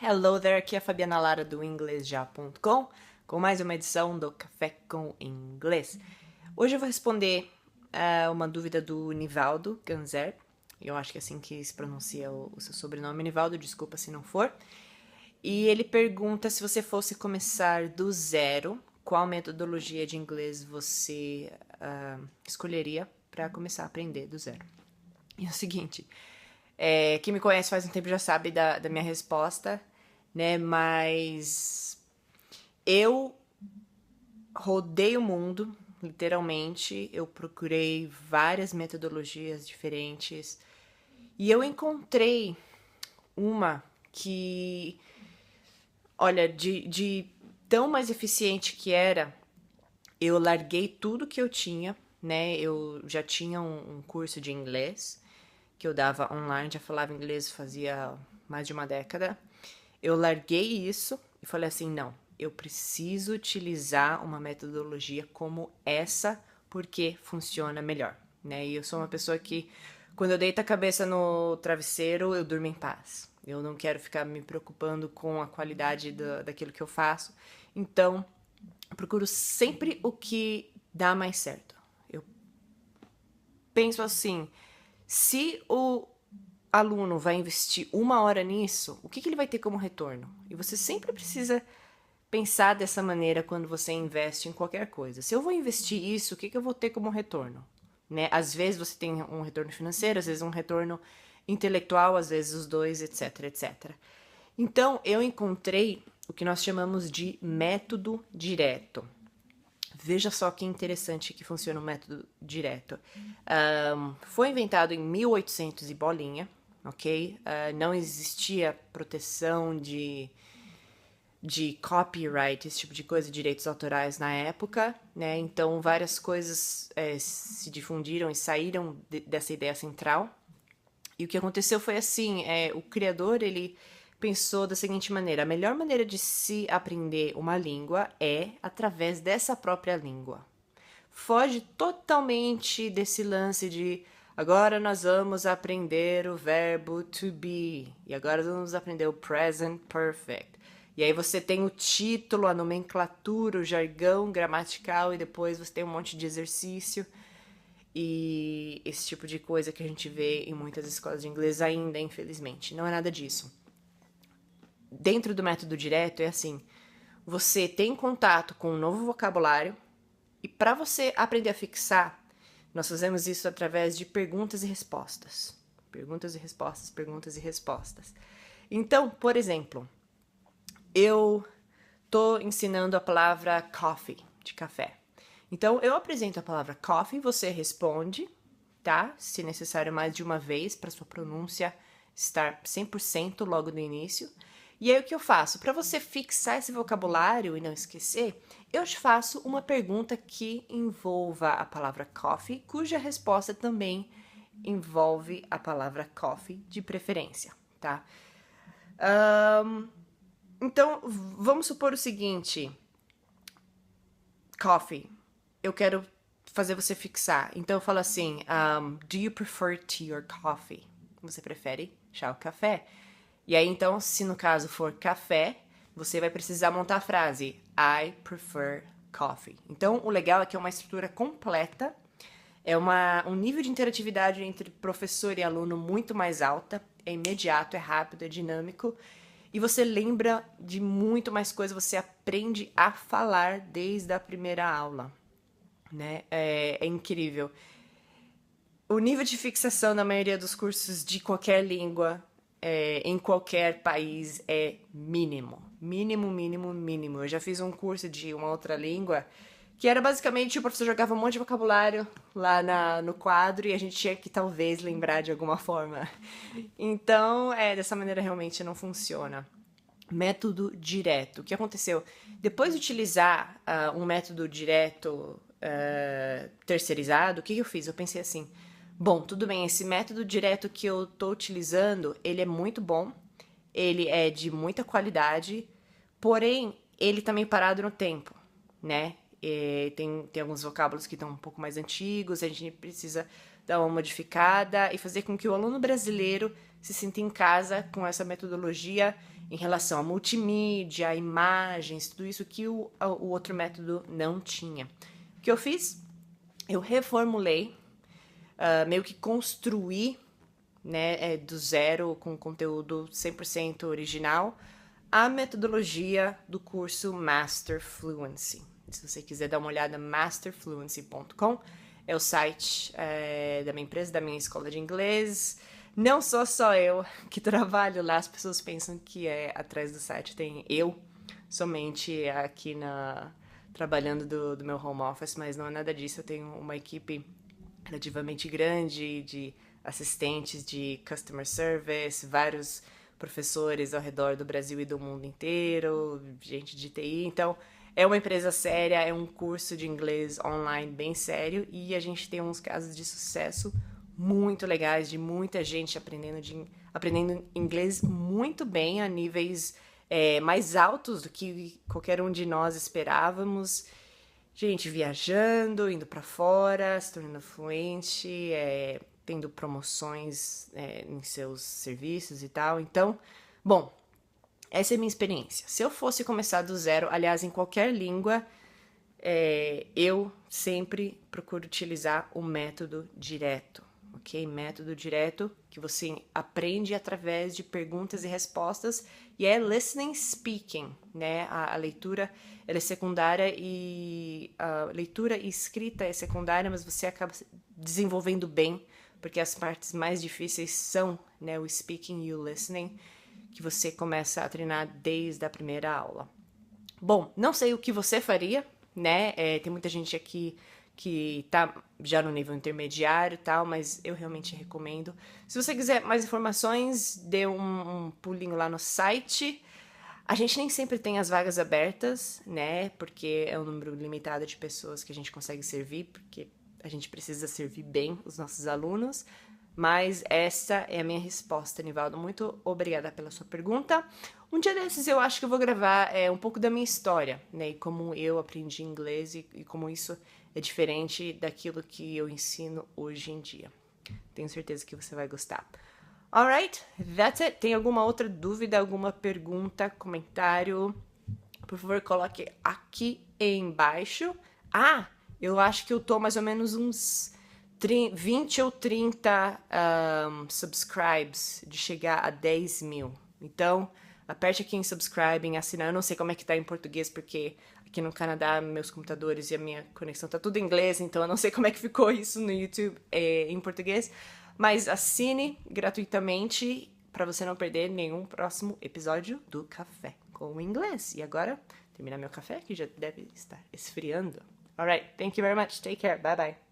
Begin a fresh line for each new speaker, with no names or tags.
Hello there, aqui é a Fabiana Lara do inglesja.com com mais uma edição do Café com Inglês. Hoje eu vou responder uma dúvida do Nivaldo Ganzer. Eu acho que é assim que se pronuncia o seu sobrenome, Nivaldo, desculpa se não for. E ele pergunta se você fosse começar do zero, qual metodologia de inglês você escolheria para começar a aprender do zero. E é o seguinte, quem me conhece faz um tempo já sabe da minha resposta, né? Mas eu rodei o mundo, literalmente. Eu procurei várias metodologias diferentes e eu encontrei uma que, olha, de tão mais eficiente que era, eu larguei tudo que eu tinha, né? Eu já tinha um curso de inglês que eu dava online, já falava inglês fazia mais de uma década. Eu larguei isso e falei assim, não, eu preciso utilizar uma metodologia como essa porque funciona melhor, né? E eu sou uma pessoa que, quando eu deito a cabeça no travesseiro, eu durmo em paz. Eu não quero ficar me preocupando com a qualidade daquilo que eu faço. Então, eu procuro sempre o que dá mais certo. Eu penso assim, se o aluno vai investir 1 hora nisso, o que ele vai ter como retorno? E você sempre precisa pensar dessa maneira quando você investe em qualquer coisa. Se eu vou investir isso, o que eu vou ter como retorno? Né? Às vezes você tem um retorno financeiro, às vezes um retorno intelectual, às vezes os dois, etc, etc. Então, eu encontrei o que nós chamamos de método direto. Veja só que interessante que funciona o método direto. Foi inventado em 1800 e bolinha, ok? Não existia proteção de copyright, esse tipo de coisa, direitos autorais na época, né? Então várias coisas se difundiram e saíram dessa ideia central. E o que aconteceu foi assim, o criador, ele pensou da seguinte maneira, a melhor maneira de se aprender uma língua é através dessa própria língua. Foge totalmente desse lance de agora nós vamos aprender o verbo to be e agora vamos aprender o present perfect. E aí você tem o título, a nomenclatura, o jargão gramatical e depois você tem um monte de exercício e esse tipo de coisa que a gente vê em muitas escolas de inglês ainda, infelizmente. Não é nada disso. Dentro do método direto é assim, você tem contato com um novo vocabulário e para você aprender a fixar, nós fazemos isso através de perguntas e respostas. Perguntas e respostas, perguntas e respostas. Então, por exemplo, eu tô ensinando a palavra coffee, de café. Então, eu apresento a palavra coffee, você responde, tá? Se necessário, mais de uma vez, para sua pronúncia estar 100% logo no início. E aí, o que eu faço? Para você fixar esse vocabulário e não esquecer, eu te faço uma pergunta que envolva a palavra coffee, cuja resposta também envolve a palavra coffee, de preferência, tá? Então, vamos supor o seguinte: coffee. Eu quero fazer você fixar. Então eu falo assim: do you prefer tea or coffee? Você prefere chá ou café? E aí, então, se no caso for café, você vai precisar montar a frase I prefer coffee. Então, o legal é que é uma estrutura completa, é um nível de interatividade entre professor e aluno muito mais alta, é imediato, é rápido, é dinâmico, e você lembra de muito mais coisa, você aprende a falar desde a primeira aula, né? É incrível. O nível de fixação na maioria dos cursos de qualquer língua, em qualquer país, é mínimo. Mínimo, mínimo, mínimo. Eu já fiz um curso de uma outra língua que era basicamente o professor jogava um monte de vocabulário lá no quadro e a gente tinha que talvez lembrar de alguma forma. Então, dessa maneira realmente não funciona. Método direto. O que aconteceu? Depois de utilizar um método direto terceirizado, o que eu fiz? Eu pensei assim, bom, tudo bem, esse método direto que eu estou utilizando, ele é muito bom, ele é de muita qualidade, porém, ele tá meio parado no tempo, né? Tem alguns vocábulos que estão um pouco mais antigos, a gente precisa dar uma modificada e fazer com que o aluno brasileiro se sinta em casa com essa metodologia em relação a multimídia, a imagens, tudo isso que o outro método não tinha. O que eu fiz? Eu reformulei, meio que construí, né, do zero, com conteúdo 100% original, a metodologia do curso Master Fluency. Se você quiser dar uma olhada, masterfluency.com é o site da minha empresa, da minha escola de inglês. Não sou só eu que trabalho lá, as pessoas pensam que atrás do site tem eu, somente aqui trabalhando do meu home office, mas não é nada disso. Eu tenho uma equipe relativamente grande de assistentes de customer service, vários professores ao redor do Brasil e do mundo inteiro, gente de TI. Então, é uma empresa séria, é um curso de inglês online bem sério e a gente tem uns casos de sucesso muito legais, de muita gente aprendendo inglês muito bem, a níveis mais altos do que qualquer um de nós esperávamos. Gente viajando, indo para fora, se tornando fluente, tendo promoções em seus serviços e tal. Então, bom, essa é a minha experiência. Se eu fosse começar do zero, aliás, em qualquer língua, eu sempre procuro utilizar o método direto, ok? Método direto, que você aprende através de perguntas e respostas, e é listening speaking, né? A leitura ela é secundária e a leitura e escrita é secundária, mas você acaba desenvolvendo bem, porque as partes mais difíceis são, né, o speaking e o listening, que você começa a treinar desde a primeira aula. Bom, não sei o que você faria, né? Tem muita gente aqui que tá já no nível intermediário e tal, mas eu realmente recomendo. Se você quiser mais informações, dê um pulinho lá no site. A gente nem sempre tem as vagas abertas, né? Porque é um número limitado de pessoas que a gente consegue servir, porque a gente precisa servir bem os nossos alunos. Mas essa é a minha resposta, Nivaldo. Muito obrigada pela sua pergunta. Um dia desses eu acho que eu vou gravar um pouco da minha história, né? E como eu aprendi inglês e como isso é diferente daquilo que eu ensino hoje em dia. Tenho certeza que você vai gostar. Alright, that's it. Tem alguma outra dúvida, alguma pergunta, comentário? Por favor, coloque aqui embaixo. Eu acho que eu tô mais ou menos uns 20 ou 30 subscribes de chegar a 10 mil. Então, aperte aqui em subscribe, em assinar. Eu não sei como é que tá em português, porque aqui no Canadá meus computadores e a minha conexão tá tudo em inglês, então eu não sei como é que ficou isso no YouTube em português. Mas assine gratuitamente para você não perder nenhum próximo episódio do Café com o Inglês. E agora, terminar meu café, que já deve estar esfriando. Alright, thank you very much. Take care. Bye bye.